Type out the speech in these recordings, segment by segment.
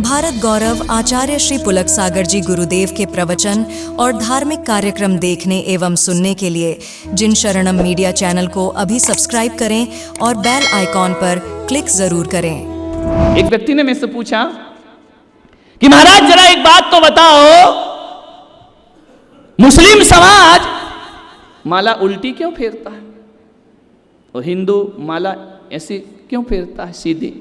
भारत गौरव आचार्य श्री पुलक सागर जी गुरुदेव के प्रवचन और धार्मिक कार्यक्रम देखने एवं सुनने के लिए जिन शरणम मीडिया चैनल को अभी सब्सक्राइब करें और बेल आइकॉन पर क्लिक जरूर करें। एक व्यक्ति ने मेरे से पूछा कि महाराज जरा एक बात तो बताओ, मुस्लिम समाज माला उल्टी क्यों फेरता है और हिंदू माला ऐसे क्यों फेरता है सीधी?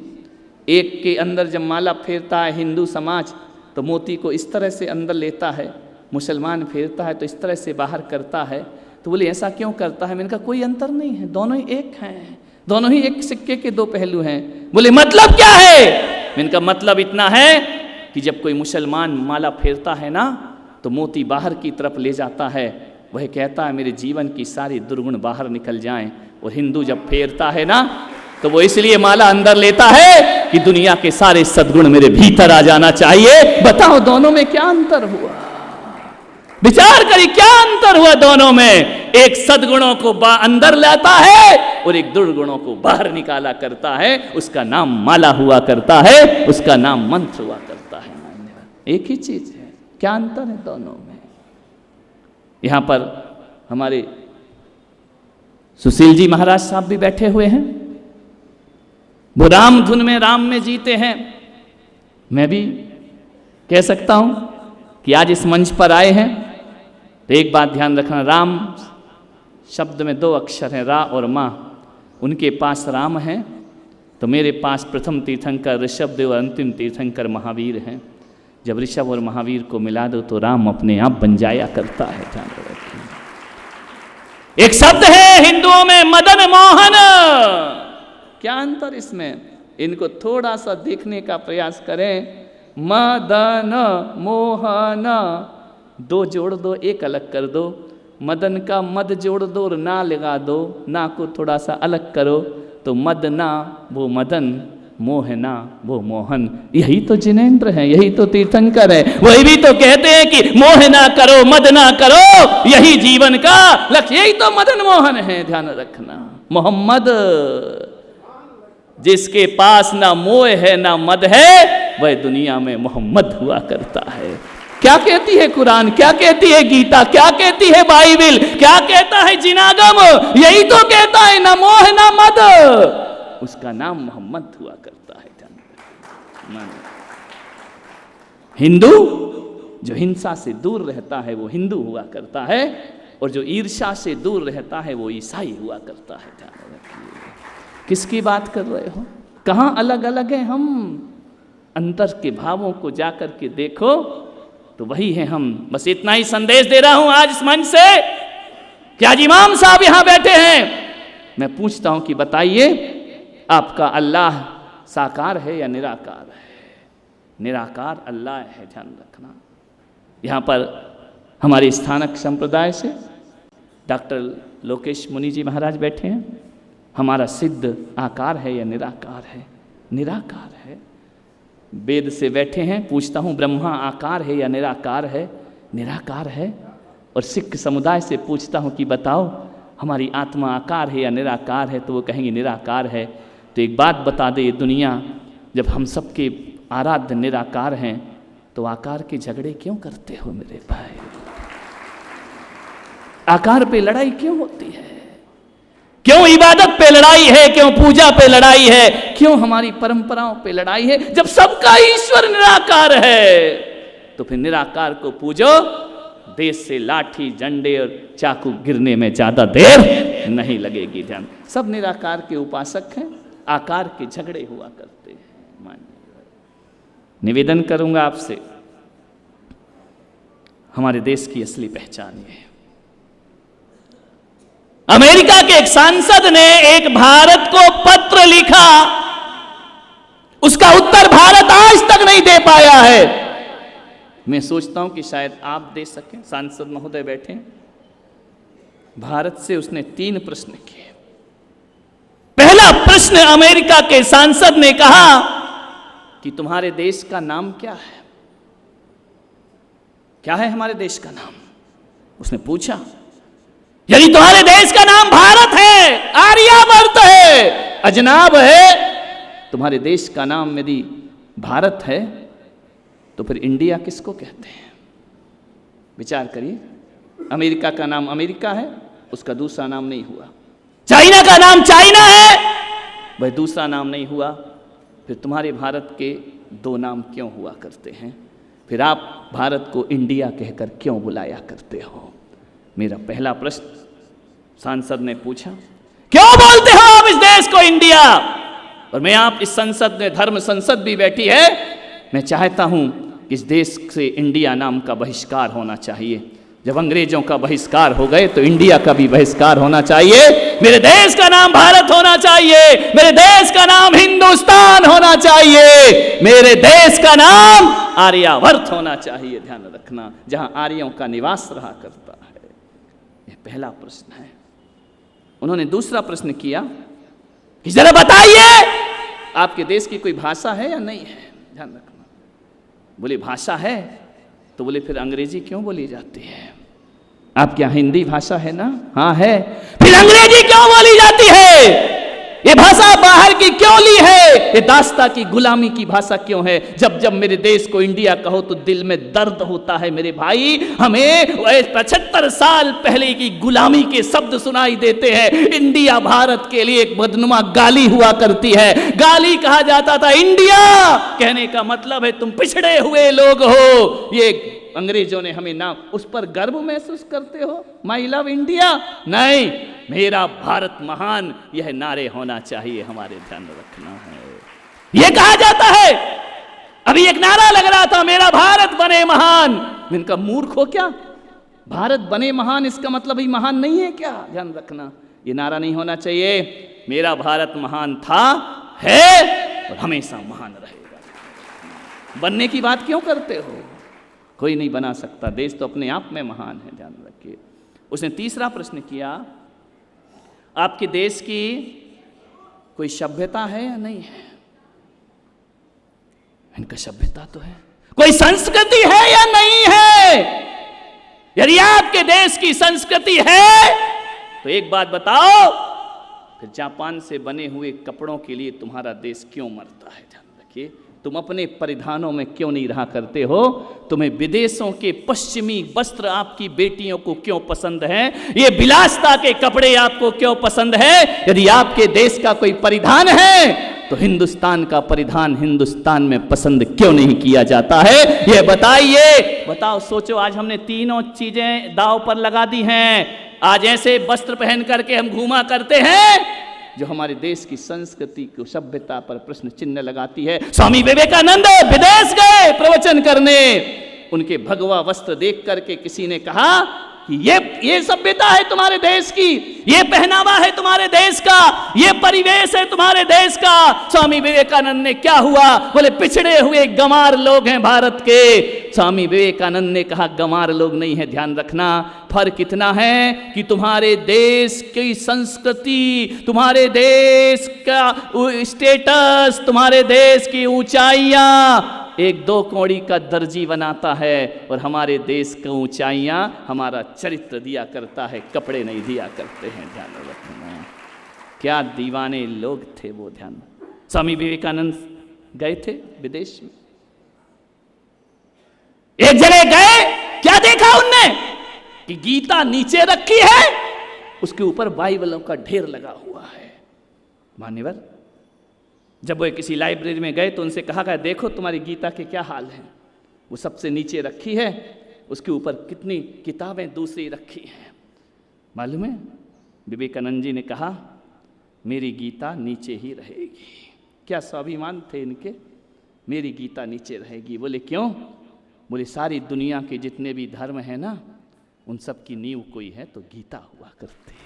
एक के अंदर जब माला फेरता है हिंदू समाज तो मोती को इस तरह से अंदर लेता है, मुसलमान फेरता है तो इस तरह से बाहर करता है। तो बोले ऐसा क्यों करता है? मैंने कहा कोई अंतर नहीं है, दोनों ही एक हैं, दोनों ही एक सिक्के के दो पहलू हैं। बोले मतलब क्या है? मैंने कहा मतलब इतना है कि जब कोई मुसलमान माला फेरता है ना तो मोती बाहर की तरफ ले जाता है, वह कहता है मेरे जीवन की सारी दुर्गुण बाहर निकल जाएं। और हिंदू जब फेरता है ना तो वो इसलिए माला अंदर लेता है कि दुनिया के सारे सद्गुण मेरे भीतर आ जाना चाहिए। बताओ दोनों में क्या अंतर हुआ? विचार करिए क्या अंतर हुआ दोनों में। एक सद्गुणों को अंदर लाता है और एक दुर्गुणों को बाहर निकाला करता है। उसका नाम माला हुआ करता है, उसका नाम मंत्र हुआ करता है। एक ही चीज है, क्या अंतर है दोनों में? यहां पर हमारे सुशील जी महाराज साहब भी बैठे हुए हैं, वो राम धुन में राम में जीते हैं। मैं भी कह सकता हूं कि आज इस मंच पर आए हैं तो एक बात ध्यान रखना, राम शब्द में दो अक्षर हैं, रा और मा। उनके पास राम है तो मेरे पास प्रथम तीर्थंकर ऋषभदेव और अंतिम तीर्थंकर महावीर हैं। जब ऋषभ और महावीर को मिला दो तो राम अपने आप बन जाया करता है। ध्यान रखिए, एक शब्द है हिंदुओं में मदन मोहन। क्या अंतर इसमें? इनको थोड़ा सा देखने का प्रयास करें। मदन मोहन दो जोड़ दो, एक अलग कर दो। मदन का मद जोड़ दो और ना लगा दो, ना को थोड़ा सा अलग करो तो मदना वो मदन, मोहना वो मोहन। यही तो जिनेंद्र है, यही तो तीर्थंकर है। वही भी तो कहते हैं कि मोह ना करो मद ना करो, यही जीवन का लक्ष्य। यही तो मदन मोहन है। ध्यान रखना, मोहम्मद जिसके पास ना मोह है ना मद है वह दुनिया में मोहम्मद हुआ करता है। क्या कहती है कुरान, क्या कहती है गीता, क्या कहती है बाइबिल, क्या कहता है जिनागम? यही तो कहता है ना मोह ना मद, उसका नाम मोहम्मद हुआ करता है। हिंदू जो हिंसा से दूर रहता है वो हिंदू हुआ करता है, और जो ईर्ष्या से दूर रहता है वो ईसाई हुआ करता है। ध्यान रखिए, किसकी बात कर रहे हो? कहाँ अलग अलग हैं हम? अंतर के भावों को जाकर के देखो तो वही है हम। बस इतना ही संदेश दे रहा हूं आज इस मंच से कि आज इमाम साहब यहां बैठे हैं। मैं पूछता हूं कि बताइए आपका अल्लाह साकार है या निराकार है? निराकार अल्लाह है, ध्यान रखना। यहाँ पर हमारे स्थानक संप्रदाय से डॉक्टर लोकेश मुनि जी महाराज बैठे हैं। हमारा सिद्ध आकार है या निराकार है? निराकार है। वेद से बैठे हैं, पूछता हूँ ब्रह्मा आकार है या निराकार है? निराकार है। और सिख समुदाय से पूछता हूँ कि बताओ हमारी आत्मा आकार है या निराकार है? तो वो कहेंगे निराकार है। तो एक बात बता दे, ये दुनिया जब हम सबके आराध्य निराकार हैं तो आकार के झगड़े क्यों करते हो मेरे भाई? आकार पे लड़ाई क्यों होती है? क्यों इबादत पे लड़ाई है? क्यों पूजा पे लड़ाई है? क्यों हमारी परंपराओं पे लड़ाई है? जब सबका ईश्वर निराकार है तो फिर निराकार को पूजो। देश से लाठी झंडे और चाकू गिरने में ज्यादा देर नहीं लगेगी। ध्यान, सब निराकार के उपासक हैं, आकार के झगड़े हुआ करते हैं। निवेदन करूंगा आपसे, हमारे देश की असली पहचान ये है। अमेरिका के एक सांसद ने एक भारत को पत्र लिखा, उसका उत्तर भारत आज तक नहीं दे पाया है। मैं सोचता हूं कि शायद आप दे सकें। सांसद महोदय बैठे, भारत से उसने 3 प्रश्न किए। पहला प्रश्न अमेरिका के सांसद ने कहा कि तुम्हारे देश का नाम क्या है? क्या है हमारे देश का नाम? उसने पूछा। यदि तुम्हारे देश का नाम भारत है, आर्यावर्त है, अजनाब है, तुम्हारे देश का नाम यदि भारत है तो फिर इंडिया किसको कहते हैं? विचार करिए। अमेरिका का नाम अमेरिका है, उसका दूसरा नाम नहीं हुआ। चाइना का नाम चाइना है, वह दूसरा नाम नहीं हुआ। फिर तुम्हारे भारत के दो नाम क्यों हुआ करते हैं? फिर आप भारत को इंडिया कहकर क्यों बुलाया करते हो? मेरा पहला प्रश्न सांसद ने पूछा, क्यों बोलते हो आप इस देश को इंडिया? और मैं आप इस संसद में, धर्म संसद भी बैठी है, मैं चाहता हूं कि इस देश से इंडिया नाम का बहिष्कार होना चाहिए। जब अंग्रेजों का बहिष्कार हो गए तो इंडिया का भी बहिष्कार होना चाहिए। मेरे देश का नाम भारत होना चाहिए, मेरे देश का नाम हिंदुस्तान होना चाहिए, मेरे देश का नाम आर्यावर्त होना चाहिए। ध्यान रखना, जहां आर्यों का निवास रहा करता है। यह पहला प्रश्न है। उन्होंने दूसरा प्रश्न किया कि जरा बताइए आपके देश की कोई भाषा है या नहीं है? ध्यान रखना। बोले भाषा है, तो बोले फिर अंग्रेजी क्यों बोली जाती है? आपके यहाँ हिंदी भाषा है ना? हाँ है। फिर अंग्रेजी क्यों बोली जाती है? ये भाषा बाहर की क्यों ली है? ये दास्ता की गुलामी की भाषा क्यों है? जब जब मेरे देश को इंडिया कहो तो दिल में दर्द होता है मेरे भाई। हमें 75 साल पहले की गुलामी के शब्द सुनाई देते हैं। इंडिया भारत के लिए एक बदनुमा गाली हुआ करती है। गाली कहा जाता था इंडिया, कहने का मतलब है तुम पिछड़े हुए लोग हो। ये अंग्रेजों ने हमें नाम, उस पर गर्व महसूस करते हो? My love India? नहीं, मेरा भारत महान, यह नारे होना चाहिए हमारे। ध्यान रखना है। यह कहा जाता है, अभी एक नारा लग रहा था, मेरा भारत बने महान। इनका मूर्ख हो क्या? भारत बने महान इसका मतलब ही महान नहीं है क्या? ध्यान रखना, यह नारा नहीं होना चाहिए। मेरा भारत महान था, है और हमेशा महान रहेगा। बनने की बात क्यों करते हो? कोई नहीं बना सकता, देश तो अपने आप में महान है। ध्यान रखिए। उसने तीसरा प्रश्न किया, आपके देश की कोई सभ्यता है या नहीं है? इनका सभ्यता तो है। कोई संस्कृति है या नहीं है? यदि आपके देश की संस्कृति है तो एक बात बताओ, फिर जापान से बने हुए कपड़ों के लिए तुम्हारा देश क्यों मरता है? ध्यान रखिए। तुम अपने परिधानों में क्यों नहीं रहा करते हो? तुम्हें विदेशों के पश्चिमी वस्त्र आपकी बेटियों को क्यों पसंद है? ये विलासता के कपड़े आपको क्यों पसंद है? यदि आपके देश का कोई परिधान है तो हिंदुस्तान का परिधान हिंदुस्तान में पसंद क्यों नहीं किया जाता है? ये बताइए। बताओ, सोचो, आज हमने तीनों चीजें दांव पर लगा दी हैं। आज ऐसे वस्त्र पहन करके हम घूमा करते हैं जो हमारे देश की संस्कृति को, सभ्यता पर प्रश्न चिन्ह लगाती है। स्वामी विवेकानंद विदेश गए प्रवचन करने, उनके भगवा वस्त्र देख करके किसी ने कहा कि ये सभ्यता है तुम्हारे देश की, ये पहनावा है तुम्हारे देश का, ये परिवेश है तुम्हारे देश का। स्वामी विवेकानंद ने क्या हुआ? बोले पिछड़े हुए गंवार लोग हैं भारत के। स्वामी विवेकानंद ने कहा गंवार लोग नहीं है। ध्यान रखना, फर्क इतना है कि तुम्हारे देश की संस्कृति, तुम्हारे देश का स्टेटस, तुम्हारे देश की ऊंचाइयां एक दो कौड़ी का दर्जी बनाता है, और हमारे देश की ऊंचाइयां हमारा चरित्र दिया करता है, कपड़े नहीं दिया करते हैं। ध्यान रखना, क्या दीवाने लोग थे वो। ध्यान, स्वामी विवेकानंद गए थे विदेश में, एक जगह गए, क्या देखा उनने कि गीता नीचे रखी है, उसके ऊपर बाइबलों का ढेर लगा हुआ है। मान्यवर, जब वो किसी लाइब्रेरी में गए तो उनसे कहा गया, देखो तुम्हारी गीता के क्या हाल है। वो सबसे नीचे रखी है, उसके ऊपर कितनी किताबें दूसरी रखी हैं। मालूम है, विवेकानंद जी ने कहा मेरी गीता नीचे ही रहेगी। क्या स्वाभिमान थे इनके, मेरी गीता नीचे रहेगी। बोले क्यों? बोले सारी दुनिया के जितने भी धर्म है ना, उन सब की नींव कोई है तो गीता हुआ करती है।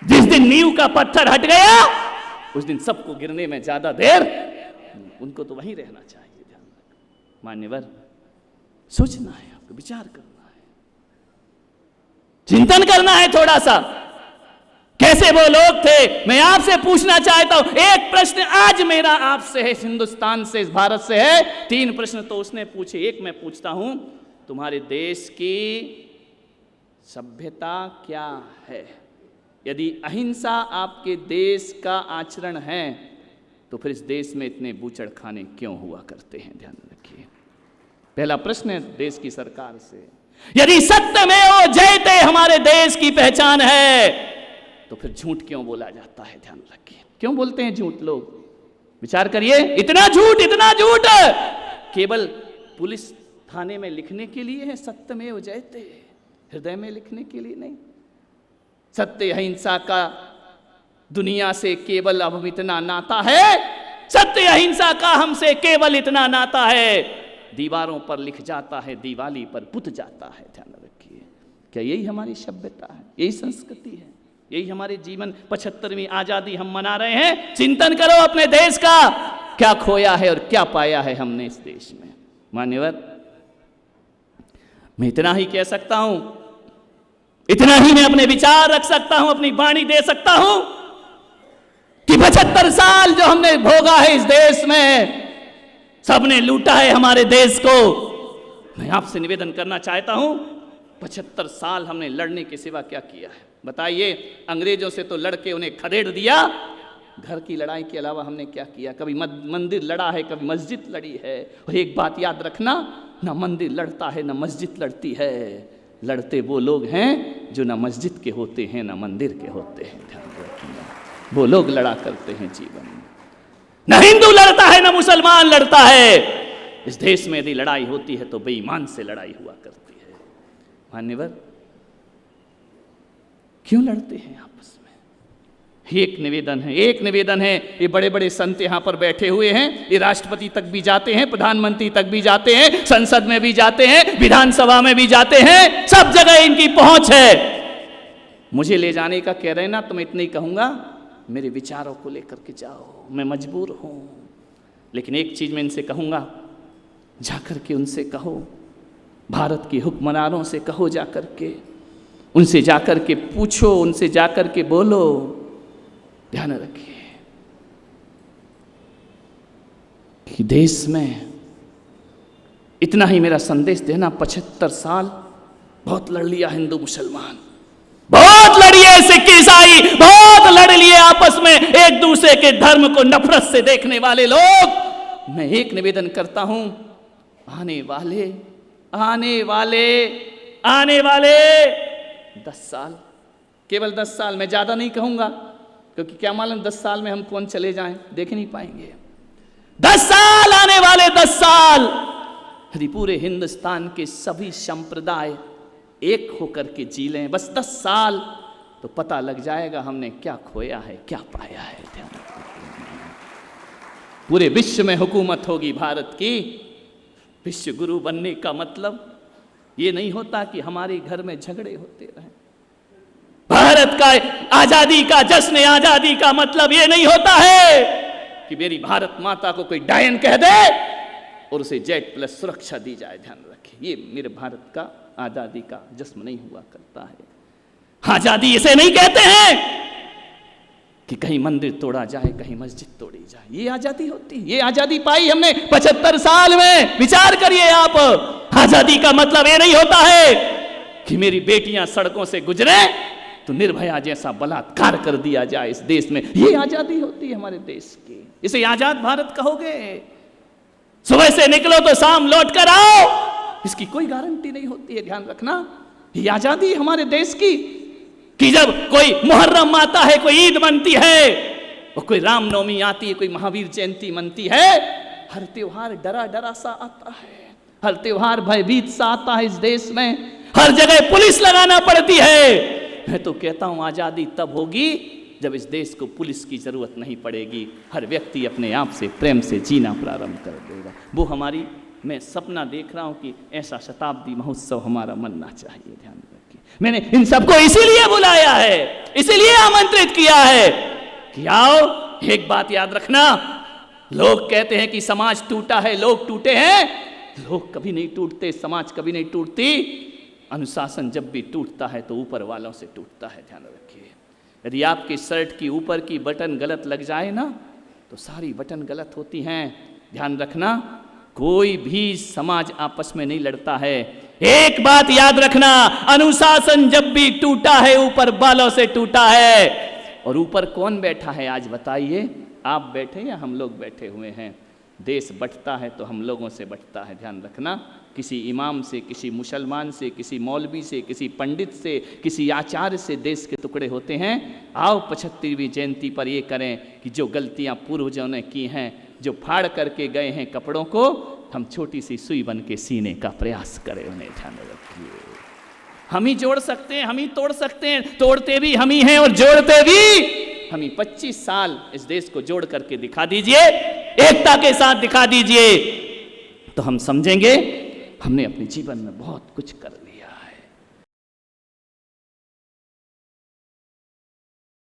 जिस दिन नींव का पत्थर हट गया उस दिन सबको गिरने में ज्यादा देर, उनको तो वहीं रहना चाहिए। ध्यान रखना मान्यवर, सोचना है, आपको विचार करना है, चिंतन करना है थोड़ा सा। कैसे वो लोग थे? मैं आपसे पूछना चाहता हूं, एक प्रश्न आज मेरा आपसे है, हिंदुस्तान से, इस भारत से है। 3 प्रश्न तो उसने पूछे, एक मैं पूछता हूं, तुम्हारे देश की सभ्यता क्या है? यदि अहिंसा आपके देश का आचरण है तो फिर इस देश में इतने बूचड़ खाने क्यों हुआ करते हैं? ध्यान रखिए। पहला प्रश्न है देश की सरकार से, यदि सत्यमेव जयते हमारे देश की पहचान है तो फिर झूठ क्यों बोला जाता है? ध्यान रखिए, क्यों बोलते हैं झूठ लोग? विचार करिए, इतना झूठ केवल पुलिस थाने में लिखने के लिए है सत्यमेव जयते, हृदय में लिखने के लिए नहीं। सत्य अहिंसा का दुनिया से केवल अब इतना नाता है, सत्य अहिंसा का हमसे केवल इतना नाता है, दीवारों पर लिख जाता है, दिवाली पर पुत जाता है। ध्यान रखिए, क्या यही हमारी सभ्यता है? यही संस्कृति है? यही हमारे जीवन 75वीं आजादी हम मना रहे हैं? चिंतन करो अपने देश का, क्या खोया है और क्या पाया है हमने इस देश में। मान्यवर, मैं इतना ही कह सकता हूं, इतना ही मैं अपने विचार रख सकता हूं, अपनी वाणी दे सकता हूं कि 75 साल जो हमने भोगा है इस देश में, सबने लूटा है हमारे देश को। मैं आपसे निवेदन करना चाहता हूं, 75 साल हमने लड़ने के सिवा क्या किया है? बताइए, अंग्रेजों से तो लड़के उन्हें खदेड़ दिया, घर की लड़ाई के अलावा हमने क्या किया? कभी मंदिर लड़ा है, कभी मस्जिद लड़ी है। और एक बात याद रखना, ना मंदिर लड़ता है ना मस्जिद लड़ती है, लड़ते वो लोग हैं जो ना मस्जिद के होते हैं ना मंदिर के होते हैं। ध्यान रखिए, वो लोग लड़ा करते हैं जीवन में। ना हिंदू लड़ता है ना मुसलमान लड़ता है। इस देश में यदि लड़ाई होती है तो बेईमान से लड़ाई हुआ करती है। मान्यवर, क्यों लड़ते हैं आपस में? एक निवेदन है, ये बड़े बड़े संत यहां पर बैठे हुए हैं, ये राष्ट्रपति तक भी जाते हैं, प्रधानमंत्री तक भी जाते हैं, संसद में भी जाते हैं, विधानसभा में भी जाते हैं, सब जगह इनकी पहुंच है। मुझे ले जाने का कह रहे ना, तो मैं इतना ही कहूंगा, मेरे विचारों को लेकर के जाओ, मैं मजबूर हूं। लेकिन एक चीज मैं इनसे कहूंगा, जाकर के उनसे कहो, भारत की हुक्मरानों से कहो, जाकर के उनसे जाकर के पूछो, उनसे जाकर के बोलो। ध्यान रखिए कि देश में इतना ही मेरा संदेश देना, 75 साल बहुत लड़ लिया हिंदू मुसलमान, बहुत लड़िए सिख ईसाई, बहुत लड़ लिए आपस में एक दूसरे के धर्म को नफरत से देखने वाले लोग। मैं एक निवेदन करता हूं, आने वाले 10 साल, केवल 10 साल, मैं ज्यादा नहीं कहूंगा, क्योंकि क्या मालूम 10 साल में हम कौन चले जाएं, देख नहीं पाएंगे। 10 साल, आने वाले 10 साल, यदि पूरे हिंदुस्तान के सभी संप्रदाय एक होकर के जी लें, बस 10 साल, तो पता लग जाएगा हमने क्या खोया है, क्या पाया है। ध्यान रखिए, पूरे विश्व में हुकूमत होगी भारत की। विश्व गुरु बनने का मतलब ये नहीं होता कि हमारे घर में झगड़े होते रहे। भारत का आजादी का जश्न आजादी का मतलब ये नहीं होता है कि मेरी भारत माता को कोई डायन कह दे और उसे जेट प्लस सुरक्षा दी जाए। ध्यान रखिए, ये मेरे भारत का आजादी का जश्न नहीं हुआ करता है। आजादी इसे नहीं कहते हैं कि कहीं मंदिर तोड़ा जाए, कहीं मस्जिद तोड़ी जाए, ये आजादी होती है। ये आजादी पाई हमने 75 साल में। विचार करिए आप, आजादी का मतलब ये नहीं होता है कि मेरी बेटियां सड़कों से गुजरे तो निर्भया जैसा बलात्कार कर दिया जाए इस देश में। ये आजादी होती है हमारे देश की। इसे आजाद भारत कहोगे? सुबह से निकलो तो शाम लौट कर आओ, इसकी कोई गारंटी नहीं होती है। ध्यान रखना, ये आजादी हमारे देश की कि जब कोई मुहर्रम आता है, कोई ईद मनती है, और कोई रामनवमी आती है, कोई महावीर जयंती मनती है, हर त्योहार डरा डरा सा आता है, हर त्योहार भयभीत सा आता है इस देश में, हर जगह पुलिस लगाना पड़ती है। मैं तो कहता हूं आजादी तब होगी जब इस देश को पुलिस की जरूरत नहीं पड़ेगी, हर व्यक्ति अपने आप से प्रेम से जीना प्रारंभ कर देगा। वो हमारी, मैं सपना देख रहा हूं कि ऐसा शताब्दी महोत्सव हमारा मनना चाहिए। ध्यान रखिए, मैंने इन सबको इसीलिए बुलाया है, इसीलिए आमंत्रित किया है कि आओ। एक बात याद रखना, लोग कहते हैं कि समाज टूटा है, लोग टूटे हैं। लोग कभी नहीं टूटते, समाज कभी नहीं टूटती। अनुशासन जब भी टूटता है तो ऊपर वालों से टूटता है। ध्यान रखिए, यदि आपके शर्ट की ऊपर की बटन गलत लग जाए ना, तो सारी बटन गलत होती हैं। ध्यान रखना, कोई भी समाज आपस में नहीं लड़ता है। एक बात याद रखना, अनुशासन जब भी टूटा है ऊपर वालों से टूटा है। और ऊपर कौन बैठा है आज बताइए? आप बैठे या हम लोग बैठे हुए हैं। देश बंटता है तो हम लोगों से बंटता है, ध्यान रखना। किसी इमाम से, किसी मुसलमान से, किसी मौलवी से, किसी पंडित से, किसी आचार्य से देश के टुकड़े होते हैं। आओ 75वीं जयंती पर ये करें कि जो गलतियां पूर्वजों ने की हैं, जो फाड़ करके गए हैं कपड़ों को, हम छोटी सी सुई बन के सीने का प्रयास करें, उन्हें ध्यान रखिए। हम ही जोड़ सकते हैं, हम ही तोड़ सकते हैं, तोड़ते भी हम ही हैं और जोड़ते भी हम ही। 25 साल इस देश को जोड़ करके दिखा दीजिए, एकता के साथ दिखा दीजिए, तो हम समझेंगे हमने अपने जीवन में बहुत कुछ कर लिया।